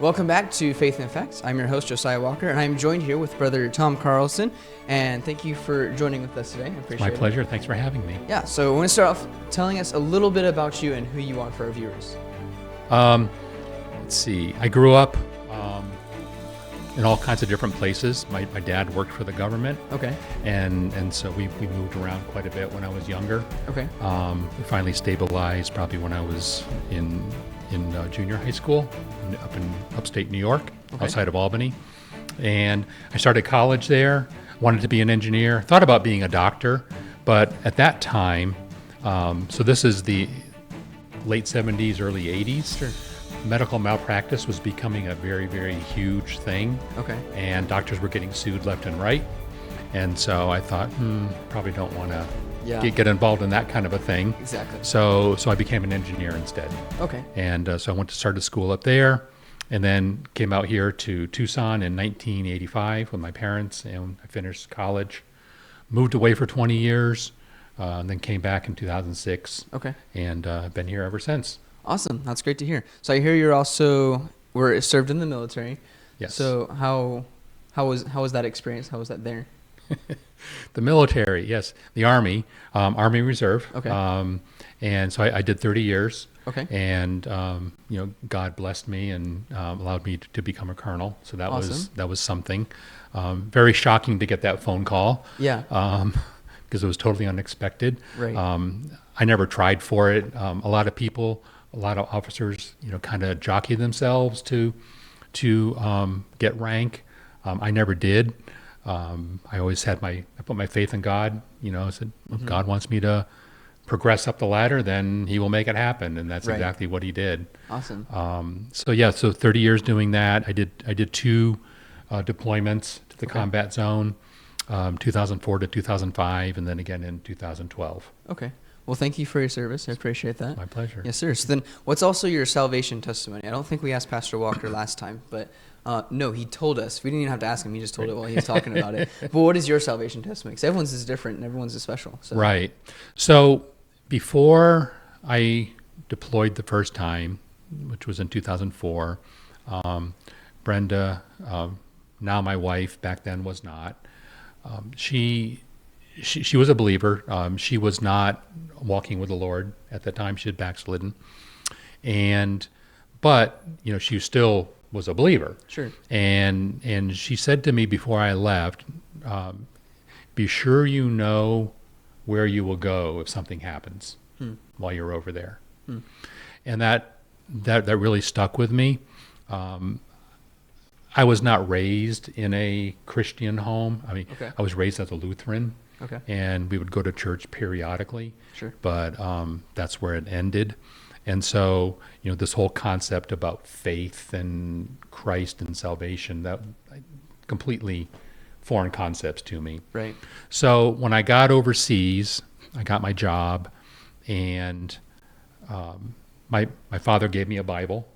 Welcome back to Faith and Facts. I'm your host, Josiah Walker, and I'm joined here with Brother Tom Carlson. And thank you for joining with us today. I appreciate it. My pleasure. Thanks for having me. Yeah, so I want to start off telling us a little bit about you and who you are for our viewers. Let's see. I grew up in all kinds of different places. My dad worked for the government. Okay. And so we moved around quite a bit when I was younger. Okay. We finally stabilized probably when I was in junior high school up in upstate New York, outside of Albany. And I started college there, wanted to be an engineer, thought about being a doctor, but at that time, so this is the late 70s, early 80s. Sure. Medical malpractice was becoming a very, very huge thing. Okay. And doctors were getting sued left and right. And so I thought, probably don't want to get involved in that kind of a thing. Exactly. So I became an engineer instead. Okay. And so I started school up there, and then came out here to Tucson in 1985 with my parents, and I finished college, moved away for 20 years, and then came back in 2006. Okay. And I've been here ever since. Awesome. That's great to hear. So I hear you're also were served in the military. Yes. So how was that experience? How was that there? The military, yes. The Army, Army Reserve. Okay. And so I did 30 years. Okay. And God blessed me and allowed me to become a colonel. So that was something. Very shocking to get that phone call. Yeah. Because it was totally unexpected. Right. I never tried for it. A lot of people, a lot of officers, kind of jockey themselves to get rank. I never did. I always had I put my faith in God. I said, if God wants me to progress up the ladder, then He will make it happen, and that's exactly what He did. Awesome. So 30 years doing that. I did 2 deployments to the combat zone, 2004 to 2005, and then again in 2012. Okay. Well, thank you for your service. I appreciate that. My pleasure. Yes, sir. So then, what's also your salvation testimony? I don't think we asked Pastor Walker last time, but no, he told us. We didn't even have to ask him. He just told it while he was talking about it. But what is your salvation testimony? Because everyone's is different and everyone's is special. So. Right. So before I deployed the first time, which was in 2004, Brenda, now my wife, back then was not, she was a believer. She was not walking with the Lord at the time. She had backslidden. But she still was a believer. Sure. And she said to me before I left, be sure you know where you will go if something happens while you're over there. And that really stuck with me. I was not raised in a Christian home. I mean, I was raised as a Lutheran. Okay. And we would go to church periodically. Sure. But that's where it ended. And so, this whole concept about faith and Christ and salvation, that completely foreign concepts to me. Right. So when I got overseas, I got my job, and my father gave me a Bible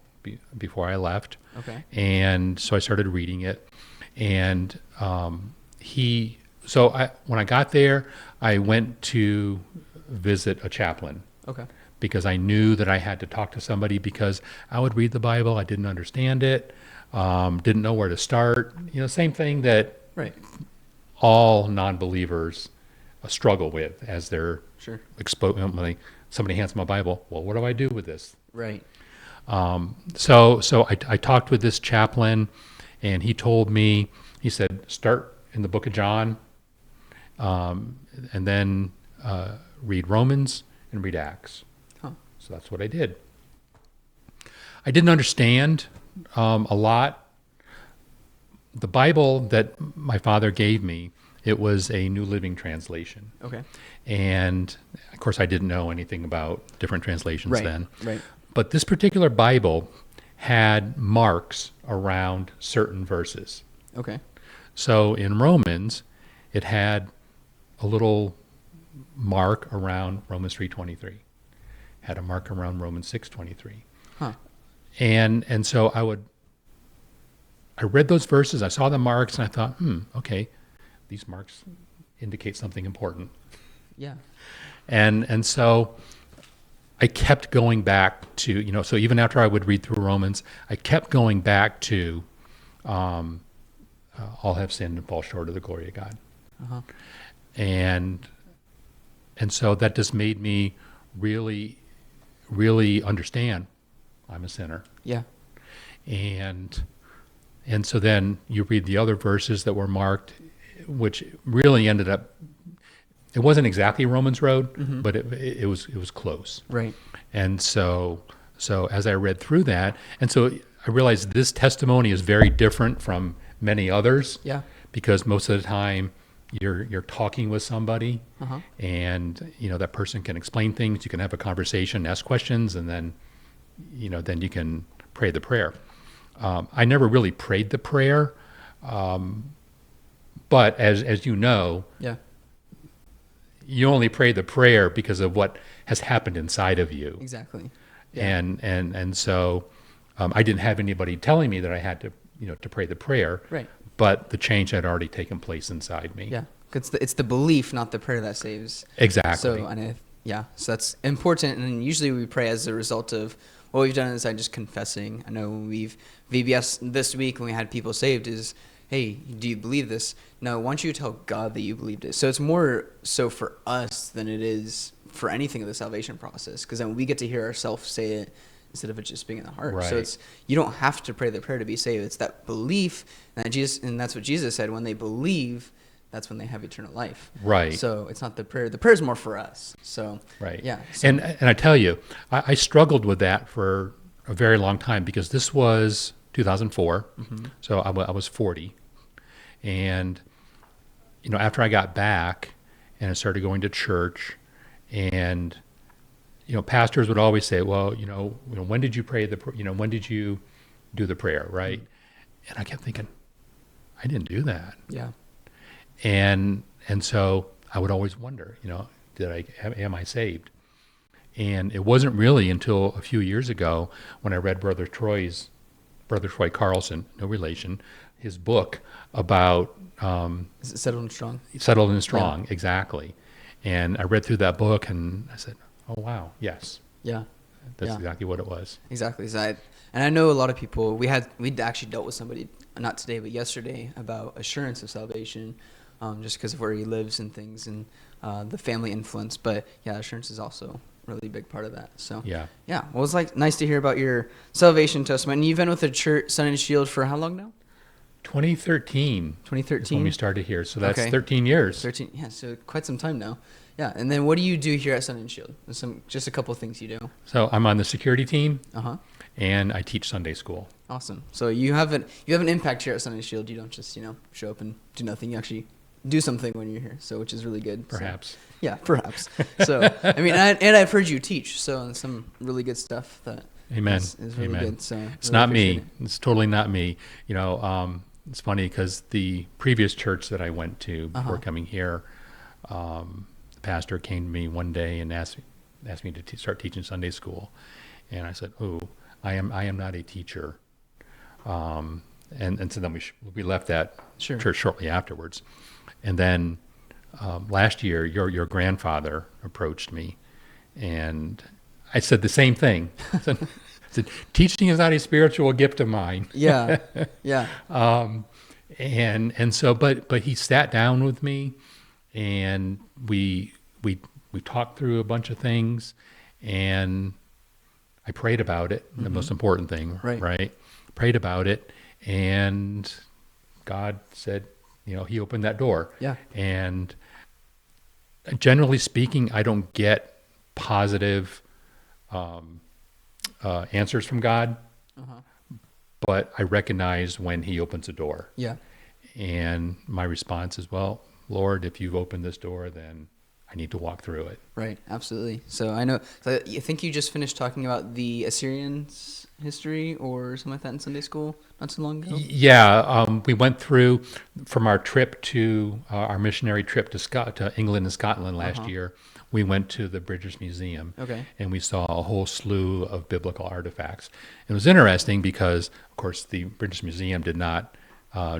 before I left. Okay. And so I started reading it, and when I got there, I went to visit a chaplain. Okay. Because I knew that I had to talk to somebody, because I would read the Bible, I didn't understand it, didn't know where to start. Same thing that all non-believers struggle with as they're exposed. Somebody hands them a Bible. Well, what do I do with this? Right. So I talked with this chaplain, and he told me, he said, start in the book of John, and then read Romans and read Acts. So that's what I did. I didn't understand a lot. The Bible that my father gave me, it was a New Living Translation. Okay. And of course, I didn't know anything about different translations then. Right. But this particular Bible had marks around certain verses. Okay. So in Romans, it had a little mark around Romans 3:23. Had a mark around Romans 6:23. Huh. And so I read those verses, I saw the marks, and I thought, okay, these marks indicate something important. Yeah. And so I kept going back to, so even after I would read through Romans, I kept going back to all have sinned and fall short of the glory of God. Uh-huh. And so that just made me really, really understand I'm a sinner. Yeah. And so then you read the other verses that were marked, which really ended up, it wasn't exactly Romans Road, Mm-hmm. but it was close. Right. And so as I read through that, and so I realized this testimony is very different from many others. Yeah. Because most of the time you're talking with somebody, Uh-huh. and that person can explain things. You can have a conversation, ask questions, and then then you can pray the prayer. I never really prayed the prayer, but as you know, Yeah. you only pray the prayer because of what has happened inside of you. Exactly. Yeah. And so I didn't have anybody telling me that I had to to pray the prayer. Right. But the change had already taken place inside me. Yeah. It's the belief, not the prayer, that saves. Exactly. So that's important. And usually we pray as a result of what we've done inside, just confessing. I know we've VBS this week when we had people saved is, hey, do you believe this? No, why don't you tell God that you believed it? So it's more so for us than it is for anything of the salvation process, because then we get to hear ourselves say it instead of it just being in the heart. Right. So you don't have to pray the prayer to be saved. It's that belief, and that's what Jesus said. When they believe, that's when they have eternal life. Right. So it's not the prayer. The prayer is more for us. So Right. Yeah. So, And I tell you, I struggled with that for a very long time, because this was 2004. mm-hmm. So I was 40, and after I got back and I started going to church, and pastors would always say, well, when did you pray when did you do the prayer, right? Mm-hmm. And I kept thinking, I didn't do that. Yeah. And so I would always wonder, am I saved? And it wasn't really until a few years ago when I read Brother Troy Carlson, no relation, his book about Is it Settled and Strong? Settled and Strong, yeah. Exactly. And I read through that book and I said, oh wow, yes. Yeah. That's exactly what it was. Exactly. So I know a lot of people, we'd actually dealt with somebody, not today, but yesterday, about assurance of salvation, just because of where he lives and things, and the family influence. But yeah, assurance is also a really big part of that. So yeah. Well, it's nice to hear about your salvation testimony. And you've been with the church, Sun and Shield, for how long now? 2013. 2013 when we started here. So that's okay. 13 years. 13. Yeah. So quite some time now. Yeah. And then what do you do here at Sun and Shield? Just a couple of things you do. So I'm on the security team. Uh-huh. And I teach Sunday school. Awesome. So you have an impact here at Sun and Shield. You don't just show up and do nothing. You actually do something when you're here. So which is really good. Perhaps. So, yeah, perhaps. So I mean, and I've heard you teach. So some really good stuff that. Amen. Is really Amen. Good. So it's really not me. It's totally not me. It's funny because the previous church that I went to before coming here, the pastor came to me one day and asked me to start teaching Sunday school, and I said, "Oh, I am not a teacher." And so then we left that church shortly afterwards, and then last year your grandfather approached me, and I said the same thing. I said, teaching is not a spiritual gift of mine. Yeah. And so, but he sat down with me, and we talked through a bunch of things, and I prayed about it. The most important thing, right? Prayed about it, and God said, He opened that door. Yeah. And generally speaking, I don't get positive answers from God, but I recognize when He opens a door. Yeah. And my response is, well, Lord, if you've opened this door, then I need to walk through it. Right. Absolutely. So I think you just finished talking about the Assyrians history or something like that in Sunday school not too long ago. Yeah. We went through from our trip to our missionary trip to England and Scotland last year. We went to the British Museum, and we saw a whole slew of biblical artifacts. It was interesting because, of course, the British Museum did not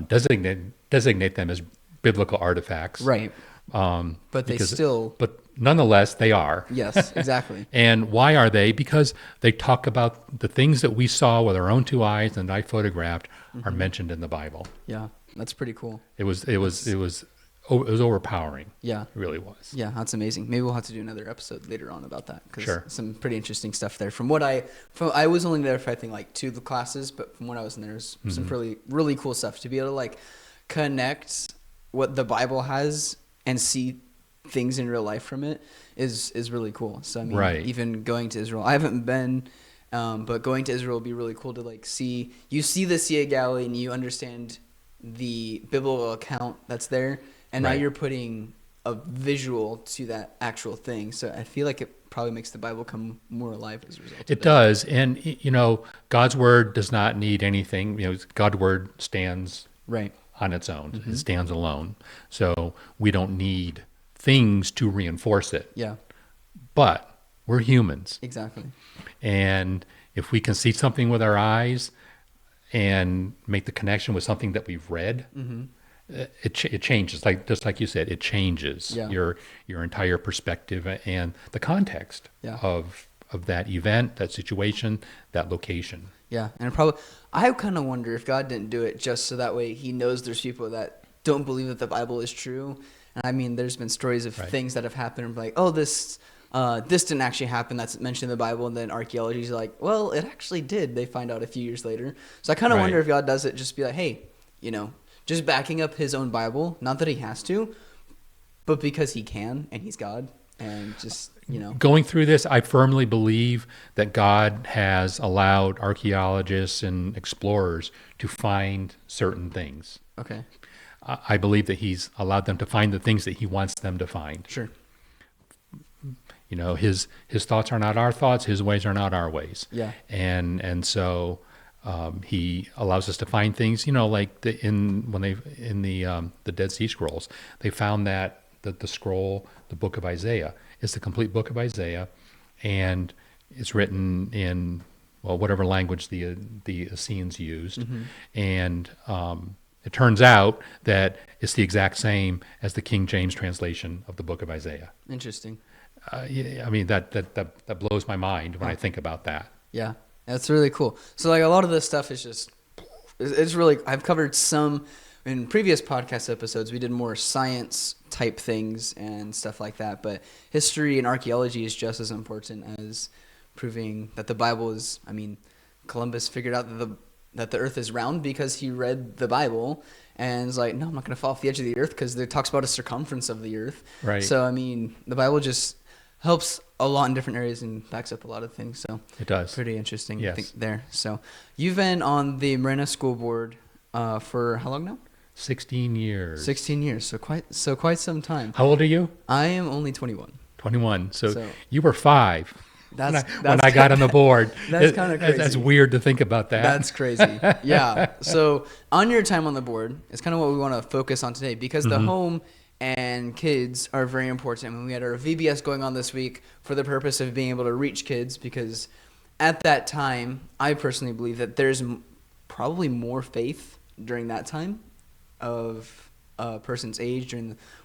designate them as biblical artifacts. Right. But but nonetheless, they are. yes, exactly. And why are they? Because they talk about the things that we saw with our own two eyes and I photographed are mentioned in the Bible. Yeah, that's pretty cool. It was overpowering. Yeah. It really was. Yeah, that's amazing. Maybe we'll have to do another episode later on about that, because Sure. some pretty interesting stuff there. I was only there for I think like 2 of the classes, but from when I was in there, there's some really cool stuff to be able to like connect what the Bible has and see things in real life from it is really cool. So I mean, Right. even going to Israel, I haven't been, but going to Israel would be really cool to like see the Sea of Galilee and you understand the biblical account that's there. And now Right. you're putting a visual to that actual thing. So I feel like it probably makes the Bible come more alive as a result of It does. And, God's word does not need anything. God's word stands Right. on its own. It stands alone. So we don't need things to reinforce it. Yeah, But we're humans. exactly. And if we can see something with our eyes and make the connection with something that we've read, it changes. Just like you said, it changes Yeah. your entire perspective and the context Yeah. of that event, that situation, that location. Yeah, and I kind of wonder if God didn't do it just so that way he knows there's people that don't believe that the Bible is true. And I mean, there's been stories of Right. things that have happened like, oh, this didn't actually happen. That's mentioned in the Bible. And then archaeology's like, well, it actually did. They find out a few years later. So I kind of Right. wonder if God does it just be like, hey, just backing up his own Bible. Not that he has to, but because he can and he's God. And just, Going through this, I firmly believe that God has allowed archaeologists and explorers to find certain things. Okay, I believe that he's allowed them to find the things that he wants them to find. sure. His thoughts are not our thoughts. His ways are not our ways. Yeah. And so he allows us to find things. Like in the Dead Sea Scrolls, they found that the scroll, the Book of Isaiah, is the complete Book of Isaiah, and it's written in whatever language the Essenes used, and it turns out that it's the exact same as the King James translation of the Book of Isaiah. Interesting. I mean, that blows my mind when I think about that. Yeah, that's really cool. So like a lot of this stuff is just, it's really, I've covered some in previous podcast episodes. We did more science type things and stuff like that, but history and archaeology is just as important as proving that the Bible is, I mean, Columbus figured out that the earth is round because he read the Bible and is like, no, I'm not going to fall off the edge of the earth because it talks about a circumference of the earth. Right. So, I mean, the Bible just helps a lot in different areas and backs up a lot of things. So It does. pretty interesting Yes. thing there. So you've been on the Marana School Board for how long now? 16 years. 16 years. So quite some time. How old are you? I am only 21. 21. So So- you were 5 when That's I got on the board. That's kinda crazy. That's weird to think about that. That's crazy. Yeah. So on your time on the board, it's kind of what we want to focus on today because the home and kids are very important. I mean, we had our VBS going on this week for the purpose of being able to reach kids because at that time, I personally believe that there's probably more faith during that time of a person's age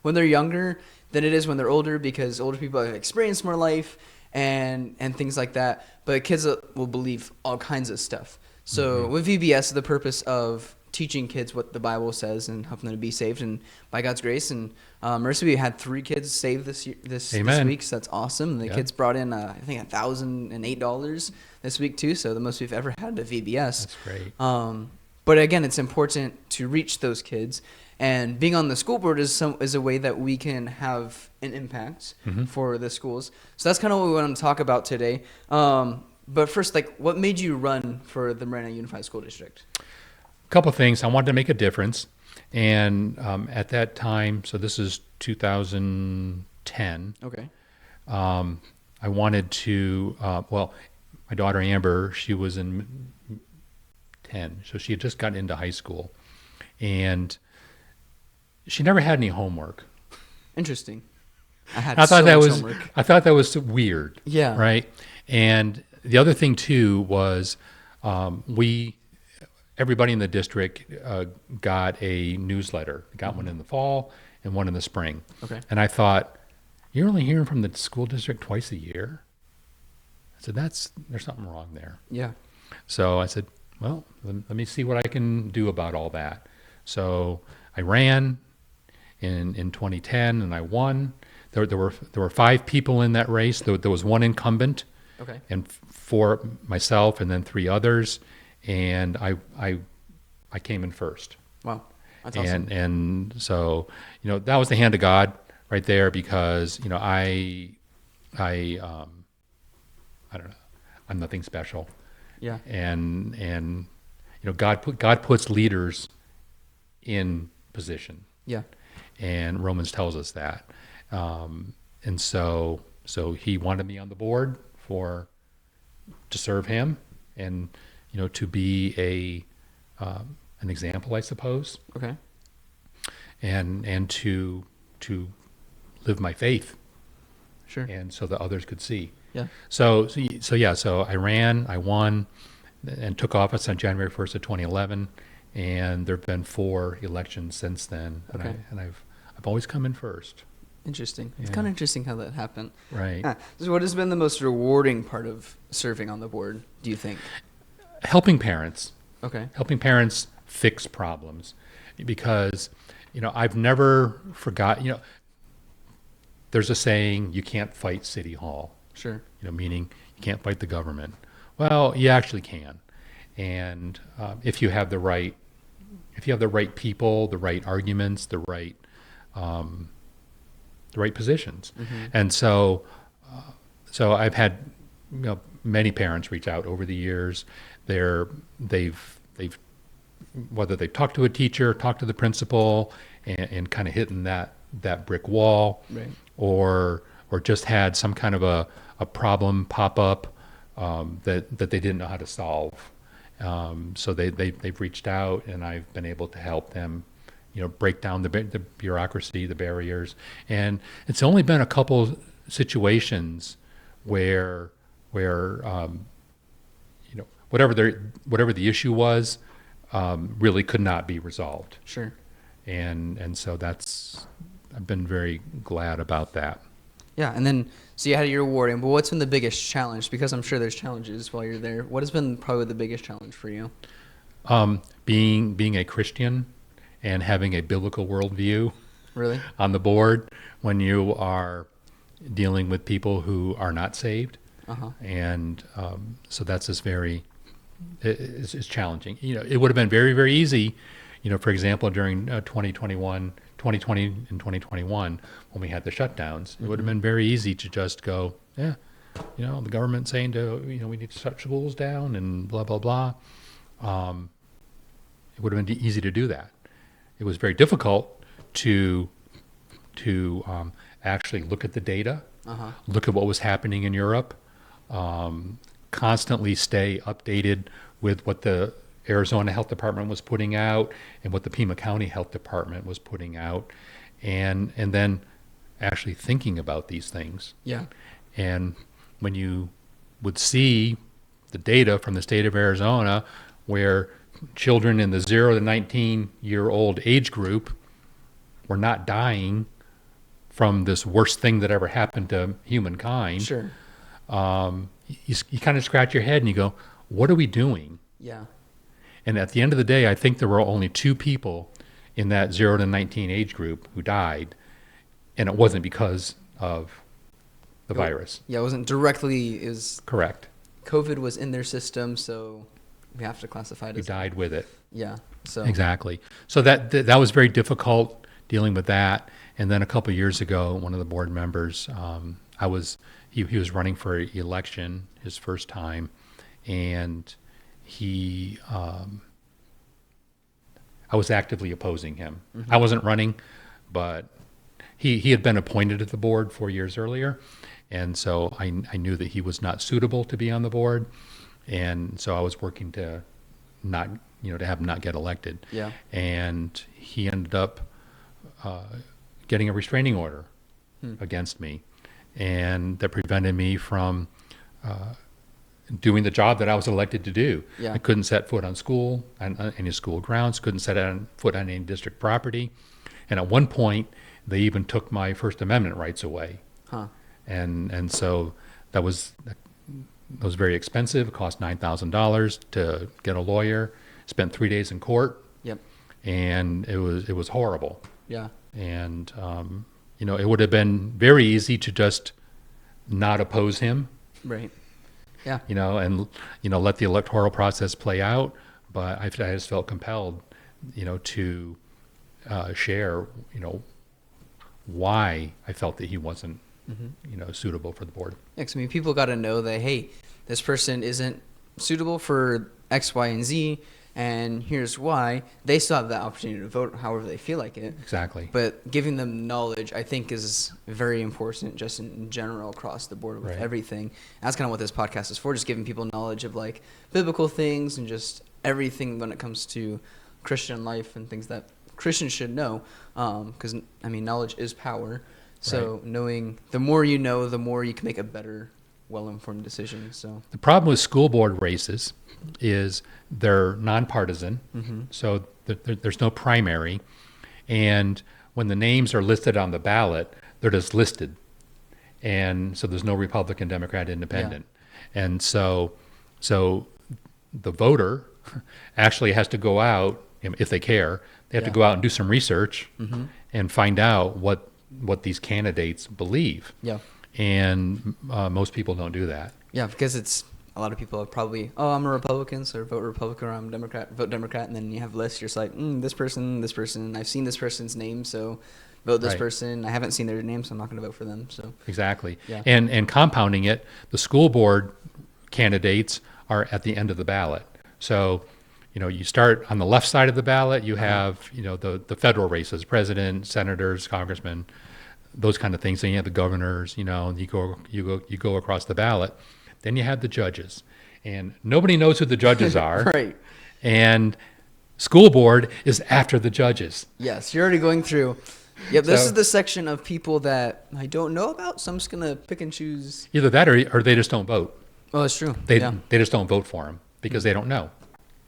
when they're younger than it is when they're older because older people have experienced more life and things like that. But kids will believe all kinds of stuff. So with VBS, the purpose of teaching kids what the Bible says and helping them to be saved, and by God's grace and mercy, we had 3 kids saved this week. So that's awesome. The kids brought in I think $1,008 this week too. So the most we've ever had at VBS. That's great. But again, it's important to reach those kids, and being on the school board is a way that we can have an impact for the schools. So that's kind of what we want to talk about today. But first, like, what made you run for the Marana Unified School District? A couple of things. I wanted to make a difference, and at that time, so this is 2010. Okay. I wanted to. My daughter Amber, she was in 10, so she had just gotten into high school, and she never had any homework. Interesting. I thought so that much was homework. I thought that was weird. Yeah. Right. And the other thing too was everybody in the district got a newsletter. Got one in the fall and one in the spring. Okay. And I thought, you're only hearing from the school district twice a year? I said, there's something wrong there. Yeah. So I said, well, let me see what I can do about all that. So I ran in 2010 and I won. There were 5 people in that race. There was one incumbent, Okay. and 4 myself, and then 3 others, and I came in first. Wow. That's awesome. And so, that was the hand of God right there, because I don't know, I'm nothing special. Yeah. And God puts leaders in position. Yeah. And Romans tells us that. And so he wanted me on the board to serve him, and to be an example, I suppose. Okay. And to live my faith, Sure. and so that others could see. Yeah. So I ran, I won, and took office on January 1st of 2011, and there've been 4 elections since then, Okay. and I've always come in first. Interesting. It's Yeah. kind of interesting how that happened. Right. So what has been the most rewarding part of serving on the board, do you think? Helping parents Okay. fix problems, because I've never forgot. There's a saying, you can't fight City Hall. Sure. Meaning you can't fight the government. Well, you actually can, and if you have the right people, the right arguments, the right positions. Mm-hmm. And so I've had many parents reach out over the years. They've whether they've talked to a teacher, talked to the principal, and kind of hitting that brick wall, Right. or just had some kind of a problem pop up that they didn't know how to solve. So they've reached out, and I've been able to help them, break down the bureaucracy, the barriers. And it's only been a couple situations where whatever the issue was, really could not be resolved. Sure. And so I've been very glad about that. Yeah, and then, so you had your awarding, but what's been the biggest challenge? Because I'm sure there's challenges while you're there. What has been probably the biggest challenge for you? Being a Christian and having a biblical worldview Really? on the board when you are dealing with people who are not saved. Uh-huh. And so that's just it's challenging. It would have been very, very easy, for example, during 2020 and 2021, when we had the shutdowns. It would have been very easy to just go, yeah, the government saying we need to shut schools down and blah, blah, blah. It would have been easy to do that. It was very difficult to actually look at the data, Uh-huh. look at what was happening in Europe, constantly stay updated with what the Arizona Health Department was putting out and what the Pima County Health Department was putting out, and then actually thinking about these things. Yeah. And when you would see the data from the state of Arizona, where children in the 0 to 19-year-old age group were not dying from this worst thing that ever happened to humankind, Sure. you kind of scratch your head and you go, what are we doing? Yeah. And at the end of the day, I think there were only 2 people in that 0 to 19 age group who died, and it wasn't because of the virus. Yeah, it wasn't directly, Correct. COVID was in their system, so we have to classify it Who as. died with it. Yeah. So. Exactly. So that was very difficult dealing with that. And then a couple of years ago, one of the board members, he was running for election his first time, and I was actively opposing him. Mm-hmm. I wasn't running, but he had been appointed to the board 4 years earlier, and so I knew that he was not suitable to be on the board, and so I was working to not have him not get elected. Yeah. And he ended up getting a restraining order against me, and that prevented me from doing the job that I was elected to do. Yeah. I couldn't set foot on any school grounds, couldn't set foot on any district property. And at one point, they even took my First Amendment rights away. Huh. And so that was very expensive. It cost $9,000 to get a lawyer. Spent 3 days in court. Yep. And it was horrible. Yeah. And it would have been very easy to just not oppose him. Right. Yeah. And let the electoral process play out. But I just felt compelled, to share, why I felt that he wasn't, suitable for the board. Yeah, 'cause, I mean, people got to know that, hey, this person isn't suitable for X, Y, and Z, and here's why. They still have the opportunity to vote however they feel like it. Exactly. But giving them knowledge, I think, is very important just in general across the board with Right. everything. That's kind of what this podcast is for, just giving people knowledge of, like, biblical things and just everything when it comes to Christian life and things that Christians should know. Because, I mean, knowledge is power. So knowing, the more you know, the more you can make a better, well-informed decision. So The problem with school board races is they're nonpartisan, so there's no primary, and when the names are listed on the ballot, they're just listed, and so there's no Republican, Democrat, Independent, and so the voter actually has to go out, if they care, they have to go out and do some research and find out what these candidates believe. yeah. And most people don't do that. Yeah, because it's a lot of people are probably, I'm a Republican, so vote Republican, or I'm Democrat, vote Democrat, and then you have lists. You're just like, this person, I've seen this person's name, so vote this Right. person. I haven't seen their name, so I'm not going to vote for them. So Exactly. Yeah. And compounding it, the school board candidates are at the end of the ballot. So, you start on the left side of the ballot, you have, the federal races, president, senators, congressmen, those kind of things. Then you have the governors, you go across the ballot. Then you have the judges. And nobody knows who the judges are. right. And school board is after the judges. Yes, you're already going through. Yep, this So- is the section of people that I don't know about, so I'm just going to pick and choose. Either that or they just don't vote. Oh, that's true. They yeah. just don't vote for them because they don't know.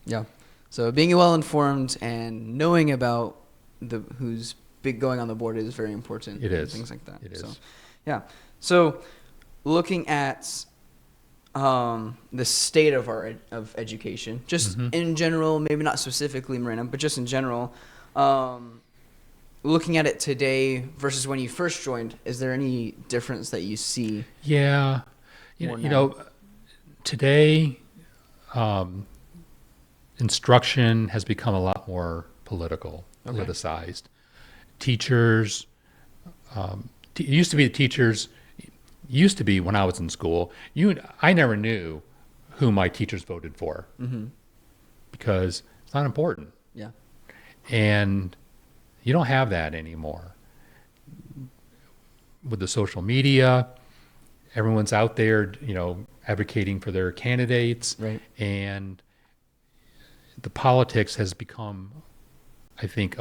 Yeah. So being well informed and knowing about who's big going on the board is very important. It and is. things like that. It is. So, yeah. So looking at the state of of education, just in general, maybe not specifically Marana, but just in general, looking at it today versus when you first joined, is there any difference that you see? Yeah. More You now. know, today, instruction has become a lot more politicized. Teachers, it used to be when I was in school, I never knew who my teachers voted for because it's not important. Yeah. And you don't have that anymore. With the social media, everyone's out there, advocating for their candidates. Right. And the politics has become, I think,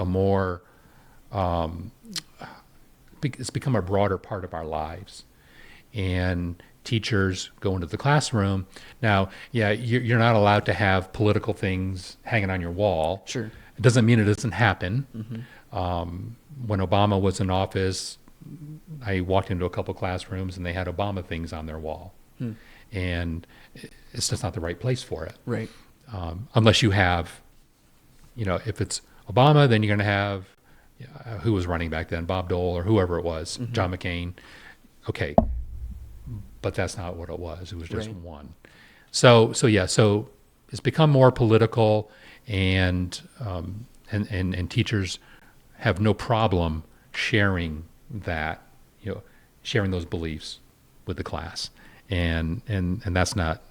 it's become a broader part of our lives. And teachers go into the classroom. Now, you're not allowed to have political things hanging on your wall. Sure. It doesn't mean it doesn't happen. When Obama was in office, I walked into a couple classrooms and they had Obama things on their wall. And it's just not the right place for it. Right. Unless you have, if it's Obama, then you're going to have, who was running back then, Bob Dole or whoever it was, John McCain. Okay. But that's not what it was. It was just Right. one. So it's become more political, and teachers have no problem sharing that, sharing those beliefs with the class, and that's not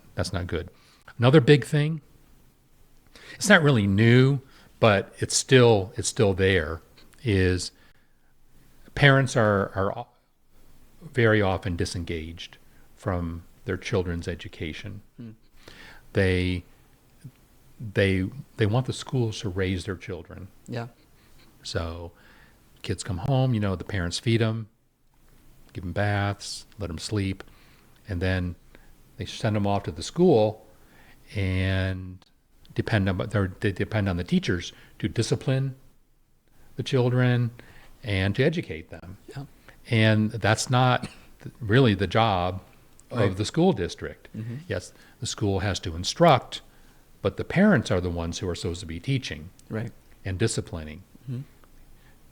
good. Another big thing, it's not really new, but it's still there, is parents are very often disengaged from their children's education. They want the schools to raise their children. Yeah. So kids come home, the parents feed them, give them baths, let them sleep, and then they send them off to the school and they depend on the teachers to discipline the children and to educate them. Yeah. And that's not really the job of the school district. Yes, the school has to instruct, but the parents are the ones who are supposed to be teaching and disciplining.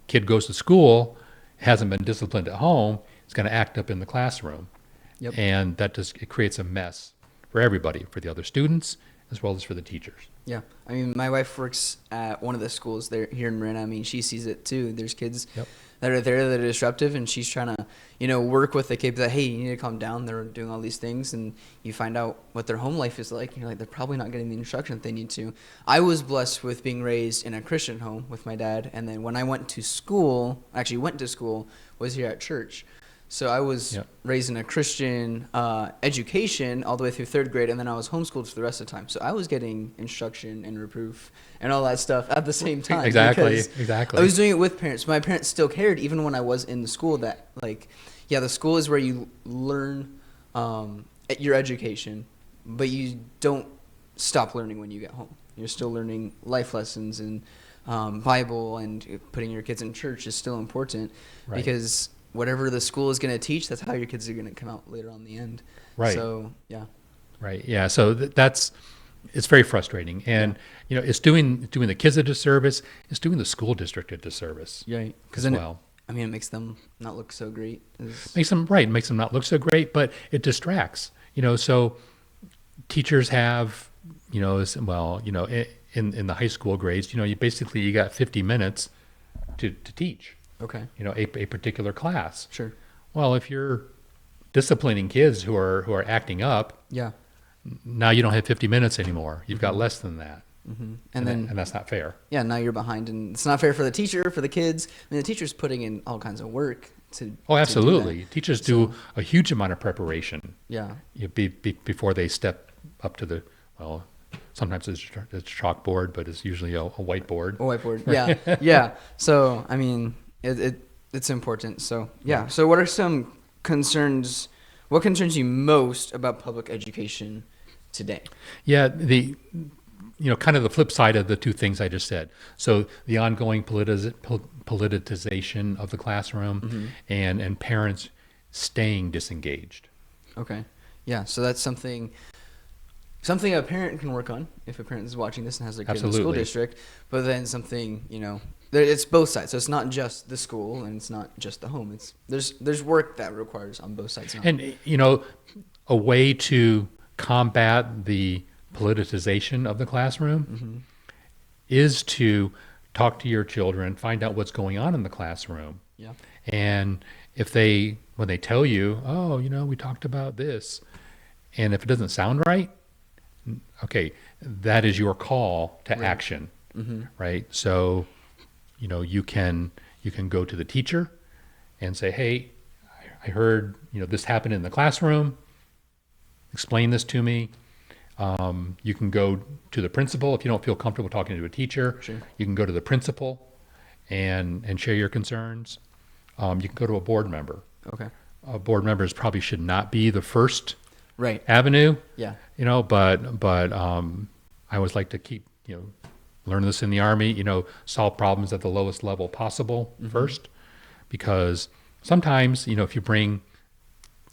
Kid goes to school, hasn't been disciplined at home, is going to act up in the classroom. And that it creates a mess for everybody, for the other students as well as for the teachers. Yeah. I mean, my wife works at one of the schools there here in Marana. I mean, she sees it too. There's kids that are there that are disruptive, and she's trying to, work with the kids that, hey, you need to calm down. They're doing all these things, and you find out what their home life is like. And you're like, they're probably not getting the instruction that they need to. I was blessed with being raised in a Christian home with my dad, and then when I went to school, was here at church. So I was raised in a Christian education all the way through third grade, and then I was homeschooled for the rest of the time. So I was getting instruction and reproof and all that stuff at the same time. Exactly. I was doing it with parents. My parents still cared, even when I was in the school, that, the school is where you learn your education, but you don't stop learning when you get home. You're still learning life lessons, and Bible, and putting your kids in church is still important because whatever the school is going to teach, that's how your kids are going to come out later on the end. Right. So, yeah. Right. Yeah. So it's very frustrating. And, it's doing the kids a disservice. It's doing the school district a disservice. Right. Because it makes them not look so great. Makes them not look so great, but it distracts, so teachers have, in the high school grades, you got 50 minutes to teach. Okay. A particular class. Sure. Well, if you're disciplining kids who are acting up, now you don't have 50 minutes anymore. You've got less than that. And that's not fair. Yeah, now you're behind, and it's not fair for the teacher, for the kids. I mean, the teacher's putting in all kinds of work to. Oh, absolutely. Teachers do a huge amount of preparation. Yeah. Before they step up to the sometimes it's chalkboard, but it's usually a whiteboard. A whiteboard. Yeah. Yeah. So I mean. It's important. So, yeah. So what are some concerns? What concerns you most about public education today? Yeah, kind of the flip side of the two things I just said. So the ongoing politicization of the classroom and parents staying disengaged. Okay. Yeah. So that's something a parent can work on if a parent is watching this and has their kid in the school district, but then something, it's both sides. So it's not just the school and it's not just the home. There's work that requires on both sides. And, a way to combat the politicization of the classroom is to talk to your children, find out what's going on in the classroom. Yeah. And when they tell you, we talked about this, and if it doesn't sound right, okay, that is your call to action, right? So, you can go to the teacher and say, hey, I heard, this happened in the classroom. Explain this to me. You can go to the principal if you don't feel comfortable talking to a teacher. Sure. You can go to the principal and share your concerns. You can go to a board member. Okay. Board members probably should not be the first avenue. Yeah. But I always like to keep, learn this in the Army, solve problems at the lowest level possible first, because sometimes, if you bring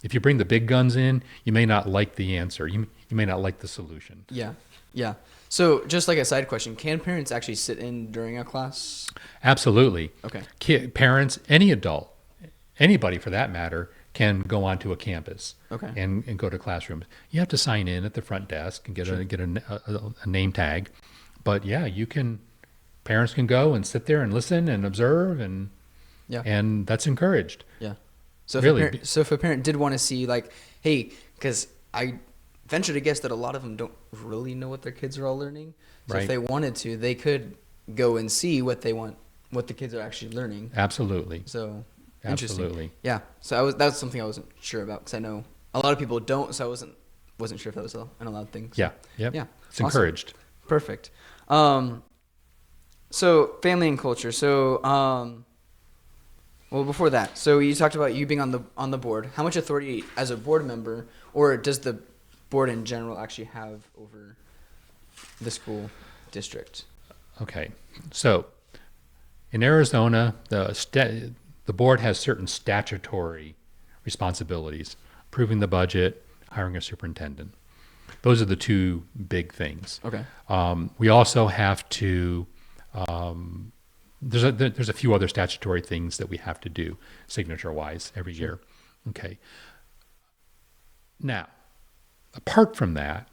the big guns in, you may not like the answer. You may not like the solution. Yeah. Yeah. So just like a side question, can parents actually sit in during a class? Absolutely. Okay. Parents, any adult, anybody for that matter, can go onto a campus and go to classrooms. You have to sign in at the front desk and get a name tag. But yeah, parents can go and sit there and listen and observe, and that's encouraged. Yeah. So if a parent did want to see, hey, because I venture to guess that a lot of them don't really know what their kids are all learning. So if they wanted to, they could go and see what the kids are actually learning. Absolutely. So absolutely. Interesting. Yeah. So that was something I wasn't sure about, because I know a lot of people don't. So I wasn't sure if that was an allowed thing. So, yeah. Yep. Yeah. It's encouraged. Perfect. So family and culture. So, well, before that, so you talked about you being on the board. How much authority as a board member, or does the board in general actually have over the school district? Okay. So In Arizona, the board has certain statutory responsibilities: approving the budget, hiring a superintendent. Those are the two big things. Okay. We also have to. There's a few other statutory things that we have to do, signature-wise, every year. Okay. Now, apart from that,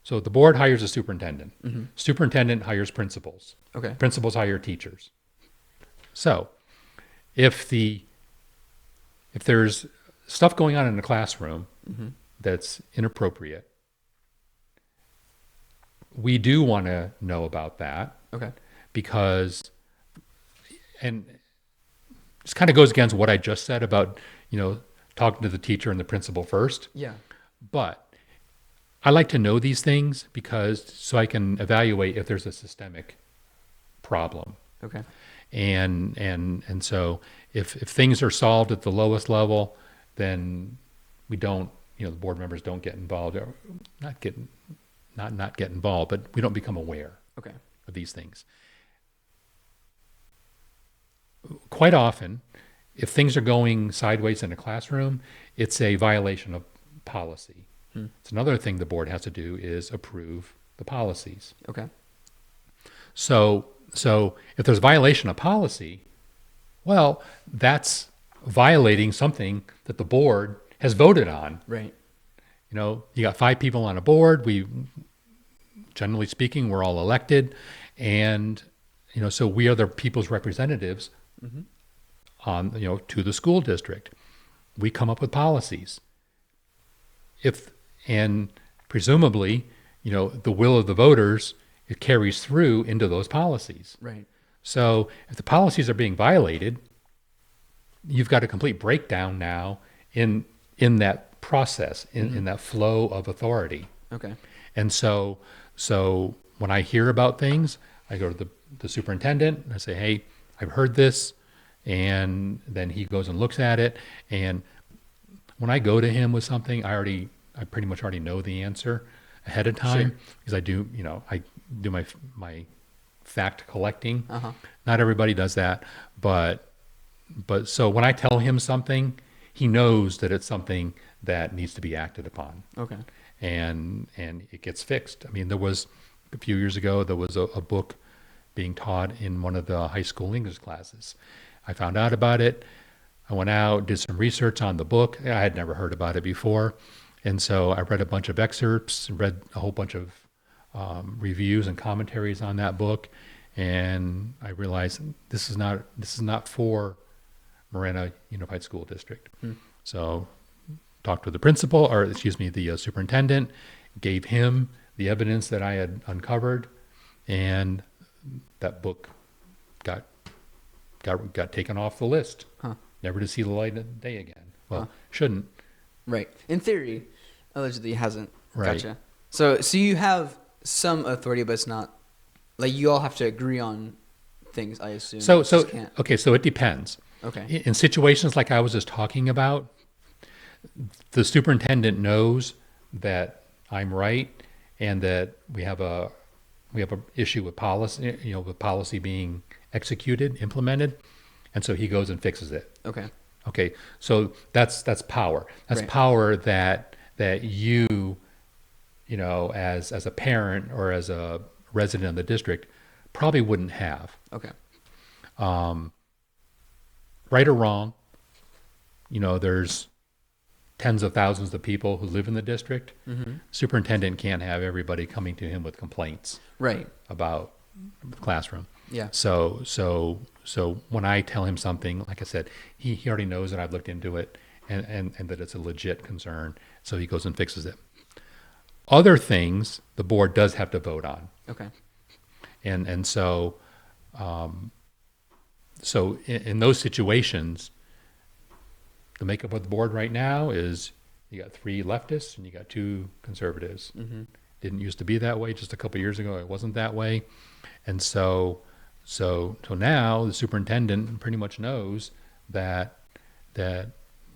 so the board hires a superintendent. Superintendent hires principals. Okay. Principals hire teachers. So, if there's stuff going on in the classroom that's inappropriate, we do want to know about that. Okay. Because, and this kind of goes against what I just said about, talking to the teacher and the principal first. Yeah. But I like to know these things so I can evaluate if there's a systemic problem. Okay. And so if things are solved at the lowest level, then we don't, the board members don't get involved, or not get involved, but we don't become aware Okay. of these things. Quite often, if things are going sideways in a classroom, it's a violation of policy. It's another thing the board has to do is approve the policies. Okay. So if there's a violation of policy, well, that's violating something that the board has voted on. Right. You got 5 people on a board. Generally speaking, we're all elected, and so we are the people's representatives on to the school district. We come up with policies. And presumably, the will of the voters, it carries through into those policies. Right. So if the policies are being violated, you've got a complete breakdown now in that process, in that flow of authority. Okay. And so when I hear about things, I go to the superintendent and I say, hey, I've heard this. And then he goes and looks at it. And when I go to him with something, I pretty much already know the answer ahead of time. Sure. Because I do my fact collecting. Uh-huh. Not everybody does that, but so when I tell him something, he knows that it's something that needs to be acted upon. Okay. And it gets fixed. I mean, there was a few years ago, there was a book being taught in one of the high school English classes. I found out about it. I went out, did some research on the book. I had never heard about it before. And so I read a bunch of excerpts, read a whole bunch of reviews and commentaries on that book. And I realized this is not for Marana Unified School District. So talked with the superintendent, gave him the evidence that I had uncovered, and that book got taken off the list, never to see the light of day again. Well, shouldn't. Right. In theory, allegedly it hasn't. Right. Gotcha. So you have some authority, but it's not like you all have to agree on things, I assume. So Can't. okay, so it depends. Okay. In situations like I was just talking about, the superintendent knows that I'm right and that we have a issue with policy, with policy being executed, implemented, and so he goes and fixes it. Okay, so that's power. That's right. Power that you as a parent or as a resident of the district probably wouldn't have. Okay. Right or wrong, there's tens of thousands of people who live in the district. Superintendent can't have everybody coming to him with complaints about the classroom. Yeah. So when I tell him something, like I said, he already knows that I've looked into it and that it's a legit concern. So he goes and fixes it. Other things the board does have to vote on. Okay. And so in those situations, the makeup of the board right now is you got 3 leftists and you got 2 conservatives. Didn't used to be that way. Just a couple of years ago, it wasn't that way. And so now the superintendent pretty much knows that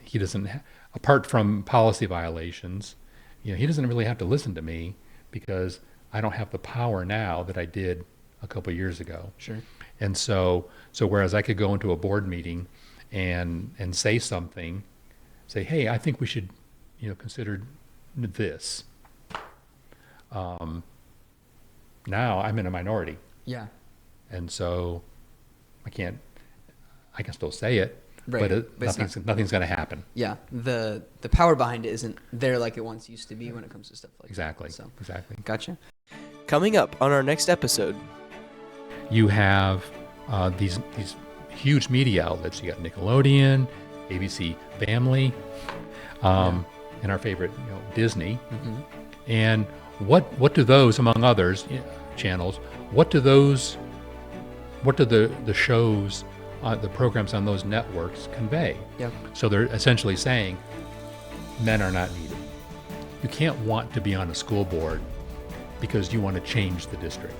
he doesn't, apart from policy violations, he doesn't really have to listen to me because I don't have the power now that I did a couple of years ago. Sure. And so whereas I could go into a board meeting and say something, say, hey, I think we should, consider this. Now I'm in a minority. Yeah. And so I can still say it, Right. but nothing's going to happen. Yeah. The power behind it isn't there like it once used to be when it comes to stuff like Exactly. that. So, Exactly. gotcha. Coming up on our next episode, You have these huge media outlets. You got Nickelodeon, ABC Family, and our favorite, Disney. Mm-hmm. And what do those, among others, channels? What do the shows, the programs on those networks convey? Yeah. So they're essentially saying men are not needed. You can't want to be on a school board because you want to change the district.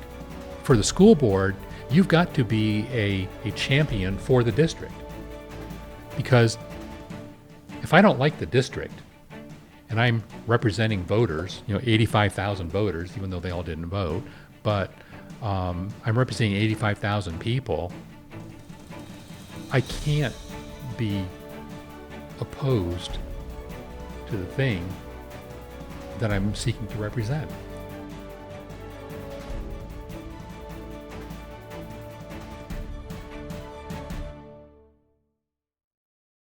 For the school board, you've got to be a champion for the district. Because if I don't like the district and I'm representing voters, 85,000 voters, even though they all didn't vote, but I'm representing 85,000 people, I can't be opposed to the thing that I'm seeking to represent.